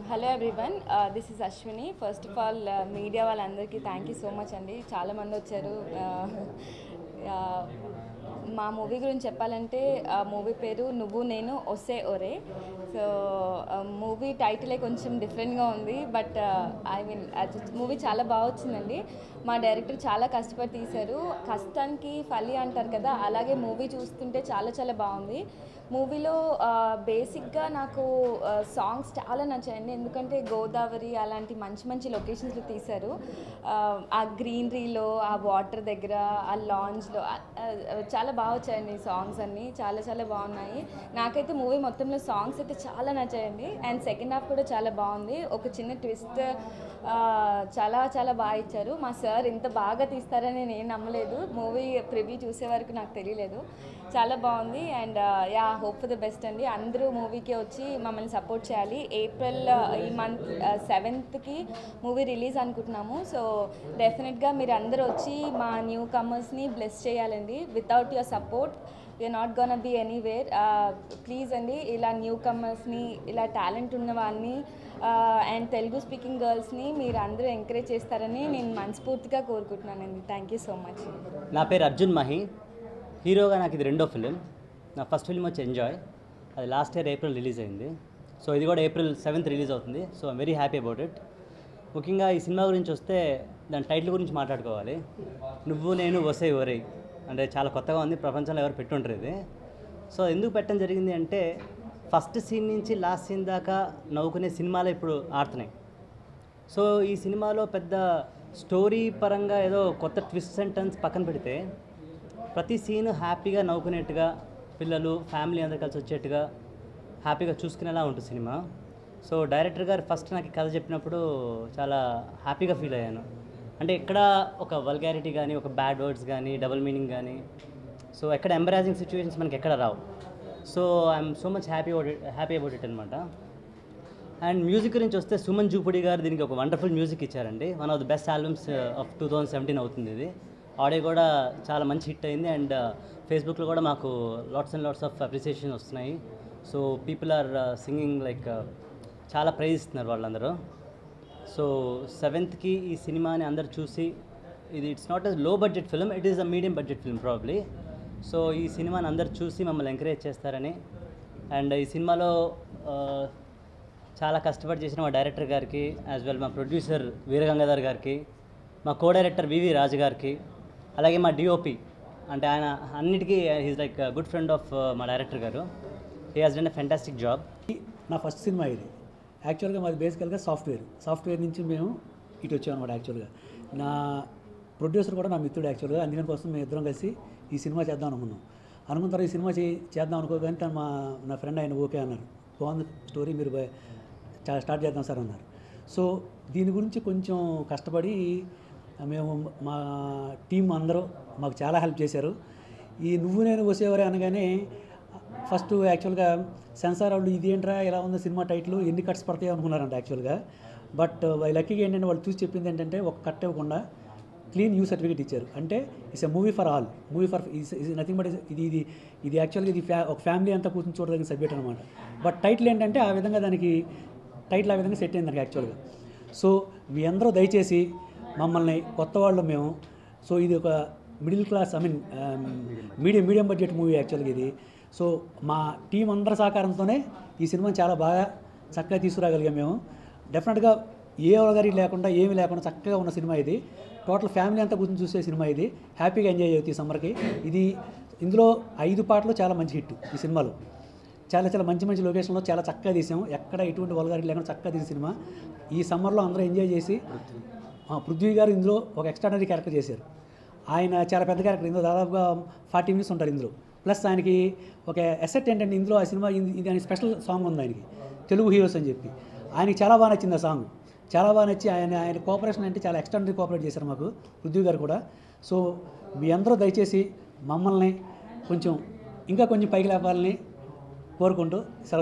Hello everyone, this is Ashwini. First of all media వాళ్ళందరికీ thank you so much అండి. చాలామంది వచ్చారు. మా మూవీ గురించి చెప్పాలంటే మూవీ పేరు నువ్వు నేను ఒసే ఒరే. సో మూవీ టైటిలే కొంచెం డిఫరెంట్గా ఉంది, బట్ ఐ మీన్ మూవీ చాలా బాగా వచ్చిందండి. మా డైరెక్టర్ చాలా కష్టపడి తీశారు. కష్టానికి ఫలి అంటారు కదా, అలాగే మూవీ చూస్తుంటే చాలా చాలా బాగుంది. మూవీలో బేసిక్గా నాకు సాంగ్స్ చాలా నచ్చాయండి, ఎందుకంటే గోదావరి అలాంటి మంచి మంచి లొకేషన్స్లో తీశారు. ఆ గ్రీనరీలో, ఆ వాటర్ దగ్గర, ఆ లాంజ్లో చాలా బాగా వచ్చాయండి సాంగ్స్ అన్నీ. చాలా చాలా బాగున్నాయి. నాకైతే మూవీ మొత్తంలో సాంగ్స్ అయితే చాలా నచ్చాయండి. అండ్ సెకండ్ హాఫ్ కూడా చాలా బాగుంది. ఒక చిన్న ట్విస్ట్ చాలా చాలా బాగా ఇచ్చారు. మా సార్ ఇంత బాగా తీస్తారని నేను నమ్మలేదు. మూవీ ప్రివ్యూ చూసే వరకు నాకు తెలియలేదు. చాలా బాగుంది. And yeah, hope for the best అండి. అందరూ మూవీకి వచ్చి మమ్మల్ని సపోర్ట్ చేయాలి. ఏప్రిల్ ఈ మంత్ 7th మూవీ రిలీజ్ అనుకుంటున్నాము. సో డెఫినెట్గా మీరు అందరూ వచ్చి మా న్యూ కమర్స్ని బ్లెస్ చేయాలండి. Without your support we're not gonna be anywhere. Please అండి, ఇలా న్యూ కమర్స్ని, ఇలా టాలెంట్ ఉన్న వాళ్ళని అండ్ తెలుగు స్పీకింగ్ గర్ల్స్ని మీరు అందరూ ఎంకరేజ్ చేస్తారని నేను మనస్ఫూర్తిగా కోరుకుంటున్నానండి. Thank you so much. నా పేరు అర్జున్ మహి. హీరోగా నాకు ఇది రెండో ఫిలిం. నా ఫస్ట్ ఫిలిం వచ్చి ఎంజాయ్. అది లాస్ట్ ఇయర్ ఏప్రిల్ రిలీజ్ అయింది. సో ఇది కూడా ఏప్రిల్ 7th రిలీజ్ అవుతుంది. So I'm very happy about it. ముఖ్యంగా ఈ సినిమా గురించి వస్తే దాని టైటిల్ గురించి మాట్లాడుకోవాలి. నువ్వు నేను ఒసే ఒరే అంటే చాలా కొత్తగా ఉంది, ప్రపంచంలో ఎవరు పెట్టుంటారు ఇది. సో ఎందుకు పెట్టడం జరిగింది అంటే, ఫస్ట్ సీన్ నుంచి లాస్ట్ సీన్ దాకా నవ్వుకునే సినిమాలు ఇప్పుడు ఆడుతున్నాయి. సో ఈ సినిమాలో పెద్ద స్టోరీ పరంగా ఏదో కొత్త ట్విస్ట్ అండ్ టర్న్స్ పక్కన పెడితే, ప్రతి సీన్ హ్యాపీగా నవ్వుకునేట్టుగా, పిల్లలు ఫ్యామిలీ అందరు కలిసి వచ్చేట్టుగా హ్యాపీగా చూసుకునేలా ఉంటుంది సినిమా. సో డైరెక్టర్ గారు ఫస్ట్ నాకు కథ చెప్పినప్పుడు చాలా హ్యాపీగా ఫీల్ అయ్యాను. అంటే ఎక్కడ ఒక వల్గారిటీ కానీ, ఒక బ్యాడ్ వర్డ్స్ కానీ, డబుల్ మీనింగ్ కానీ, సో ఎక్కడ ఎంబరాజింగ్ సిచ్యువేషన్స్ మనకి ఎక్కడ రావు. So I'm so much happy about it అనమాట. అండ్ మ్యూజిక్ గురించి వస్తే సుమన్ జూపుడి గారు దీనికి ఒక వండర్ఫుల్ మ్యూజిక్ ఇచ్చారండి. One of the best albums of 2017 అవుతుంది ఇది. ఆడియో కూడా చాలా మంచి హిట్ అయింది. అండ్ ఫేస్బుక్లో కూడా మాకు lots and lots of appreciation వస్తున్నాయి. So people are singing like చాలా ప్రైజ్ ఇస్తున్నారు వాళ్ళందరూ. సో 7th ఈ సినిమాని అందరు చూసి, ఇది ఇట్స్ నాట్ ఎ లో budget film, it is a medium budget film probably. So ఈ సినిమాని అందరు చూసి మమ్మల్ని ఎంకరేజ్ చేస్తారని, అండ్ ఈ సినిమాలో చాలా కష్టపడి చేసిన మా డైరెక్టర్ గారికి, యాజ్ వెల్ మా ప్రొడ్యూసర్ వీరగంగాధర్ గారికి, మా కో డైరెక్టర్ వివి రాజు గారికి, అలాగే మా డిఓపి, అంటే ఆయన అన్నిటికీ he's like good friend of మా డైరెక్టర్ గారు. He has done a fantastic job. నా ఫస్ట్ సినిమా ఇది. యాక్చువల్గా మాది బేసికల్గా సాఫ్ట్వేర్ నుంచి మేము ఇటు వచ్చాం అనమాట. యాక్చువల్గా నా ప్రొడ్యూసర్ కూడా నా మిత్రుడు యాక్చువల్గా. అందుకని కోసం మేము ఇద్దరం కలిసి ఈ సినిమా చేద్దాం అనుకున్న తర్వాత ఈ సినిమా చేద్దాం అనుకోగానే నా ఫ్రెండ్ ఆయన ఓకే అన్నారు. బాగుంది స్టోరీ, మీరు స్టార్ట్ చేద్దాం సార్ అన్నారు. సో దీని గురించి కొంచెం కష్టపడి మేము, మా టీం అందరూ మాకు చాలా హెల్ప్ చేశారు. ఈ నువ్వు నేను వచ్చేవారే అనగానే ఫస్ట్ యాక్చువల్గా సెన్సార్ వాళ్ళు ఇదేంట్రా ఇలా ఉంది సినిమా టైటిల్, ఎన్ని కట్స్ పడతాయో అనుకున్నారంట యాక్చువల్గా. బట్ లక్కీగా ఏంటంటే వాళ్ళు చూసి చెప్పింది ఏంటంటే, ఒక కట్ ఇవ్వకుండా క్లీన్ యూ సర్టిఫికేట్ ఇచ్చారు. అంటే it's a movie for all, movie for is nothing but ఇది యాక్చువల్గా ఇది ఒక ఫ్యామిలీ అంతా కూర్చొని చూడదగిన సబ్జెక్ట్ అనమాట. బట్ టైటిల్ ఏంటంటే ఆ విధంగా దానికి టైటిల్ ఆ విధంగా సెట్ అయింది దానికి యాక్చువల్గా. సో మీ అందరూ దయచేసి మమ్మల్ని, కొత్త వాళ్ళు మేము, సో ఇది ఒక middle class, I mean medium budget movie యాక్చువల్గా ఇది. సో మా టీం అందరి సహకారంతోనే ఈ సినిమాని చాలా బాగా చక్కగా తీసుకురాగలిగాం మేము. డెఫినెట్గా ఏ అవగారి లేకుండా, ఏమీ లేకుండా చక్కగా ఉన్న సినిమా ఇది. టోటల్ ఫ్యామిలీ అంతా కూర్చొని చూసే సినిమా ఇది. హ్యాపీగా ఎంజాయ్ చేయొచ్చు ఈ సమ్మర్కి. ఇందులో 5 పాటలు చాలా మంచి హిట్ ఈ సినిమాలో. చాలా చాలా మంచి మంచి లొకేషన్లో చాలా చక్కగా తీసాము. ఎక్కడ ఎటువంటి వల్గారిటీ లేకుండా చక్కగా తీసిన సినిమా. ఈ సమ్మర్లో అందరూ ఎంజాయ్ చేసి, పృథ్వీ గారు ఇందులో ఒక ఎక్స్ట్రాడనరీ క్యారెక్టర్ చేశారు. ఆయన చాలా పెద్ద క్యారెక్టర్, ఇందులో దాదాపుగా 40 minutes ఉంటారు ఇందులో. ప్లస్ ఆయనకి ఒక ఎసెట్ ఏంటంటే, ఇందులో ఆ సినిమా ఇది ఆయన స్పెషల్ సాంగ్ ఉంది ఆయనకి, తెలుగు హీరోస్ అని చెప్పి. ఆయనకి చాలా బాగా నచ్చింది ఆ సాంగ్, చాలా బాగా నచ్చి ఆయన కోఆపరేషన్ అంటే చాలా ఎక్స్ట్రాడనరీ కోఆపరేట్ చేశారు మాకు పృథ్వీ గారు కూడా. సో మీ అందరూ దయచేసి మమ్మల్ని ఇంకా కొంచెం పైకి లేపాలని కోరుకుంటూ సెలవు.